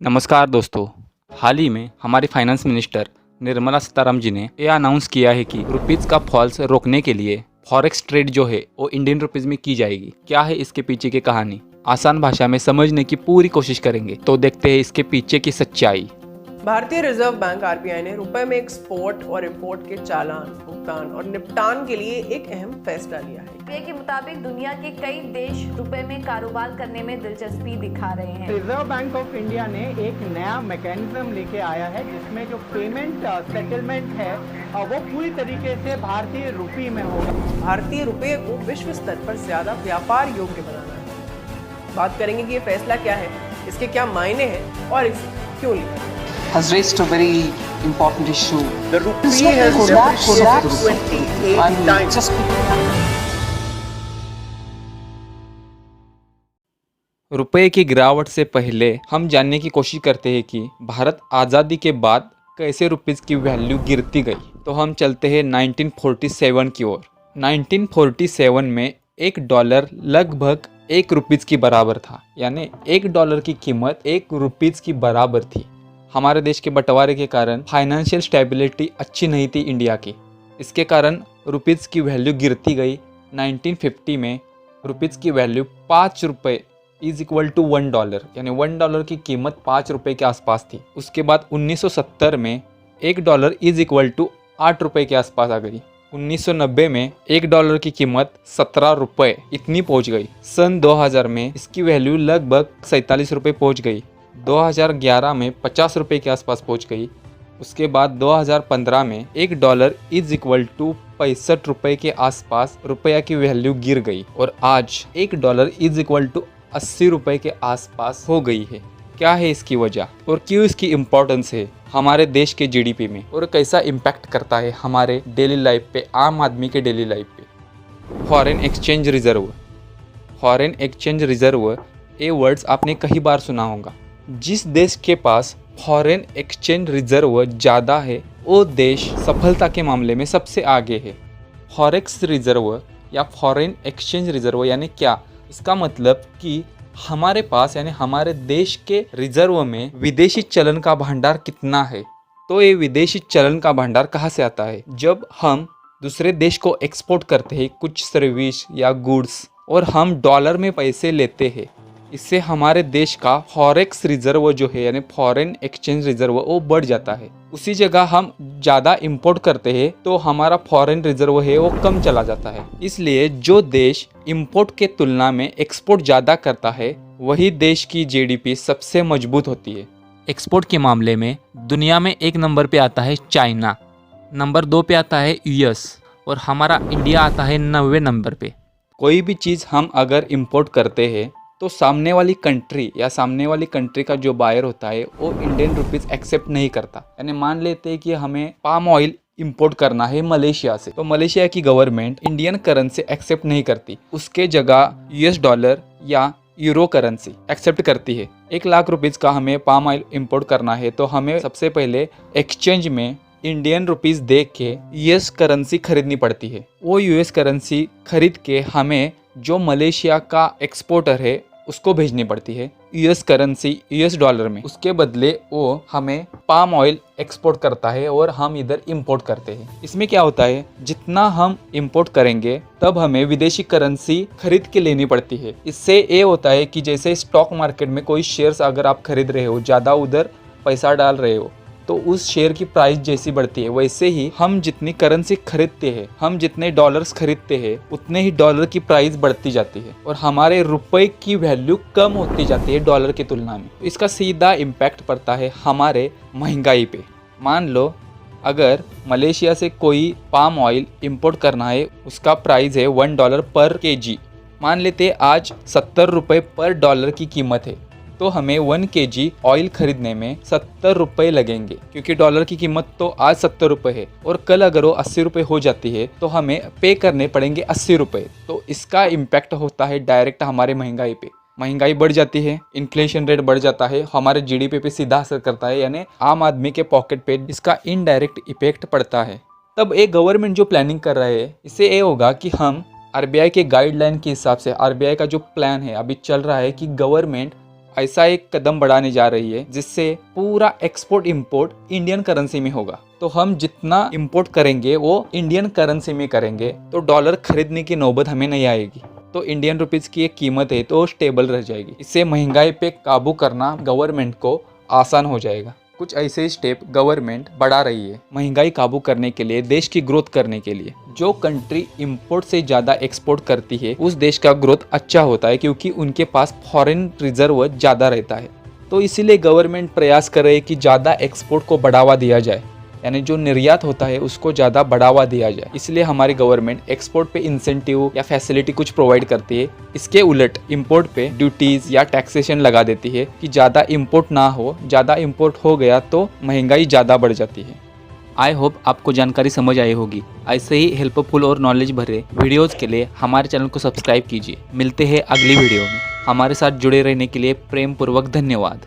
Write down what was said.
नमस्कार दोस्तों। हाल ही में हमारे फाइनेंस मिनिस्टर निर्मला सीतारामन जी ने ये अनाउंस किया है कि रुपीज़ का फॉल्स रोकने के लिए फॉरेक्स ट्रेड जो है वो इंडियन रुपीज़ में की जाएगी। क्या है इसके पीछे की कहानी, आसान भाषा में समझने की पूरी कोशिश करेंगे। तो देखते हैं इसके पीछे की सच्चाई। भारतीय रिजर्व बैंक आरबीआई ने रुपए में एक्सपोर्ट और इंपोर्ट के चालान, भुगतान और निपटान के लिए एक अहम फैसला लिया है। आरबीआई के मुताबिक दुनिया के कई देश रुपए में कारोबार करने में दिलचस्पी दिखा रहे हैं। रिजर्व बैंक ऑफ इंडिया ने एक नया मैकेनिज्म लेके आया है जिसमें जो पेमेंट सेटलमेंट है वो पूरी तरीके से भारतीय रुपये में होगा। भारतीय रुपये को विश्व स्तर पर ज्यादा व्यापार योग्य बनाना है। बात करेंगे कि ये फैसला क्या है, इसके क्या मायने हैं और इसे क्यों लिया। has raised a very important issue. The rupee has depreciated 28 times. रुपए की गिरावट से पहले हम जानने की कोशिश करते हैं कि भारत आज़ादी के बाद कैसे रुपीज़ की वैल्यू गिरती गई। तो हम चलते हैं 1947 की ओर। 1947 में $1 लगभग ₹1 की बराबर था, यानी $1 की कीमत ₹1 की बराबर थी। हमारे देश के बंटवारे के कारण फाइनेंशियल स्टेबिलिटी अच्छी नहीं थी इंडिया की। इसके कारण रुपीज़ की वैल्यू गिरती गई। 1950 में रुपीज़ की वैल्यू ₹5 इज़ इक्वल टू $1, यानी $1 की कीमत ₹5 के आसपास थी। उसके बाद 1970 में $1 इज़ इक्वल टू ₹8 के आसपास आ गई। 1990 में $1 की कीमत ₹17 इतनी पहुंच गई। सन 2000 में इसकी वैल्यू लगभग ₹47 पहुंच गई। 2011 में ₹50 के आसपास पहुंच गई। उसके बाद 2015 में $1 इज़ इक्वल टू ₹65 के आसपास रुपया की वैल्यू गिर गई और आज $1 इज़ इक्वल टू ₹80 के आसपास हो गई है। क्या है इसकी वजह और क्यों इसकी इम्पोर्टेंस है हमारे देश के जीडीपी में और कैसा इम्पैक्ट करता है हमारे डेली लाइफ पे, आम आदमी के डेली लाइफ पे। Foreign exchange reserve. Foreign exchange reserve ये वर्ड्स आपने कई बार सुना होगा। जिस देश के पास फॉरेन एक्सचेंज रिजर्व ज़्यादा है वो देश सफलता के मामले में सबसे आगे है। फॉरेक्स रिजर्व या फॉरेन एक्सचेंज रिजर्व यानी क्या, इसका मतलब कि हमारे पास यानी हमारे देश के रिजर्व में विदेशी चलन का भंडार कितना है। तो ये विदेशी चलन का भंडार कहाँ से आता है? जब हम दूसरे देश को एक्सपोर्ट करते हैं कुछ सर्विस या गुड्स और हम डॉलर में पैसे लेते हैं, इससे हमारे देश का फॉरेक्स रिजर्व जो है यानी फॉरेन एक्सचेंज रिजर्व वो बढ़ जाता है। उसी जगह हम ज़्यादा इंपोर्ट करते हैं तो हमारा फॉरेन रिजर्व है वो कम चला जाता है। इसलिए जो देश इंपोर्ट के तुलना में एक्सपोर्ट ज़्यादा करता है वही देश की जीडीपी सबसे मजबूत होती है। एक्सपोर्ट के मामले में दुनिया में 1 नंबर पे आता है चाइना, नंबर 2 पे आता है यूएस और हमारा इंडिया आता है 90 नंबर पे। कोई भी चीज़ हम अगर इंपोर्ट करते हैं तो सामने वाली कंट्री का जो बायर होता है वो इंडियन रुपीज़ एक्सेप्ट नहीं करता। यानी मान लेते हैं कि हमें पाम ऑयल इंपोर्ट करना है मलेशिया से, तो मलेशिया की गवर्नमेंट इंडियन करेंसी एक्सेप्ट नहीं करती, उसके जगह $US या यूरो करेंसी एक्सेप्ट करती है। 1 लाख रुपीज़ का हमें पाम ऑयल इंपोर्ट करना है तो हमें सबसे पहले एक्सचेंज में इंडियन रुपीज़ दे के यूएस करेंसी खरीदनी पड़ती है। वो यूएस करेंसी खरीद के हमें जो मलेशिया का एक्सपोर्टर है उसको भेजनी पड़ती है यूएस करेंसी $US में। उसके बदले वो हमें पाम ऑयल एक्सपोर्ट करता है और हम इधर इंपोर्ट करते हैं। इसमें क्या होता है, जितना हम इंपोर्ट करेंगे तब हमें विदेशी करेंसी खरीद के लेनी पड़ती है। इससे ये होता है कि जैसे स्टॉक मार्केट में कोई शेयर्स अगर आप खरीद रहे हो, ज़्यादा उधर पैसा डाल रहे हो तो उस शेयर की प्राइस जैसी बढ़ती है, वैसे ही हम जितनी करेंसी खरीदते हैं, हम जितने डॉलर्स खरीदते हैं उतने ही डॉलर की प्राइस बढ़ती जाती है और हमारे रुपए की वैल्यू कम होती जाती है डॉलर की तुलना में। तो इसका सीधा इम्पैक्ट पड़ता है हमारे महंगाई पे। मान लो अगर मलेशिया से कोई पाम ऑयल इंपोर्ट करना है, उसका प्राइस है $1 पर kg। मान लेते आज $70 पर डॉलर की कीमत है तो हमें 1 kg ऑयल खरीदने में $70 लगेंगे, क्योंकि डॉलर की कीमत तो आज $70 है और कल अगर वो $80 हो जाती है तो हमें पे करने पड़ेंगे $80। तो इसका इम्पैक्ट होता है डायरेक्ट हमारे महंगाई पे। महंगाई बढ़ जाती है, इन्फ्लेशन रेट बढ़ जाता है, हमारे जीडीपी पे सीधा असर करता है, यानी आम आदमी के पॉकेट पे इसका इनडायरेक्ट इफेक्ट पड़ता है। तब एक गवर्नमेंट जो प्लानिंग कर रहे हैं, इससे ये होगा कि हम आरबीआई के गाइडलाइन के हिसाब से, आरबीआई का जो प्लान है अभी चल रहा है कि गवर्नमेंट ऐसा एक कदम बढ़ाने जा रही है जिससे पूरा एक्सपोर्ट इंपोर्ट इंडियन करेंसी में होगा। तो हम जितना इंपोर्ट करेंगे वो इंडियन करेंसी में करेंगे, तो डॉलर खरीदने की नौबत हमें नहीं आएगी। तो इंडियन रुपीस की एक कीमत है तो स्टेबल रह जाएगी। इससे महंगाई पे काबू करना गवर्नमेंट को आसान हो जाएगा। कुछ ऐसे स्टेप गवर्नमेंट बढ़ा रही है महंगाई काबू करने के लिए, देश की ग्रोथ करने के लिए। जो कंट्री इंपोर्ट से ज़्यादा एक्सपोर्ट करती है उस देश का ग्रोथ अच्छा होता है, क्योंकि उनके पास फॉरेन रिजर्व ज़्यादा रहता है। तो इसीलिए गवर्नमेंट प्रयास कर रही है कि ज़्यादा एक्सपोर्ट को बढ़ावा दिया जाए, यानी जो निर्यात होता है उसको ज़्यादा बढ़ावा दिया जाए। इसलिए हमारी गवर्नमेंट एक्सपोर्ट पे इंसेंटिव या फैसिलिटी कुछ प्रोवाइड करती है। इसके उलट इंपोर्ट पे ड्यूटीज़ या टैक्सेशन लगा देती है कि ज़्यादा इंपोर्ट ना हो। ज़्यादा इंपोर्ट हो गया तो महंगाई ज़्यादा बढ़ जाती है। आई होप आपको जानकारी समझ आई होगी। ऐसे ही हेल्पफुल और नॉलेज भरे वीडियोज़ के लिए हमारे चैनल को सब्सक्राइब कीजिए। मिलते हैं अगली वीडियो में। हमारे साथ जुड़े रहने के लिए प्रेम पूर्वक धन्यवाद।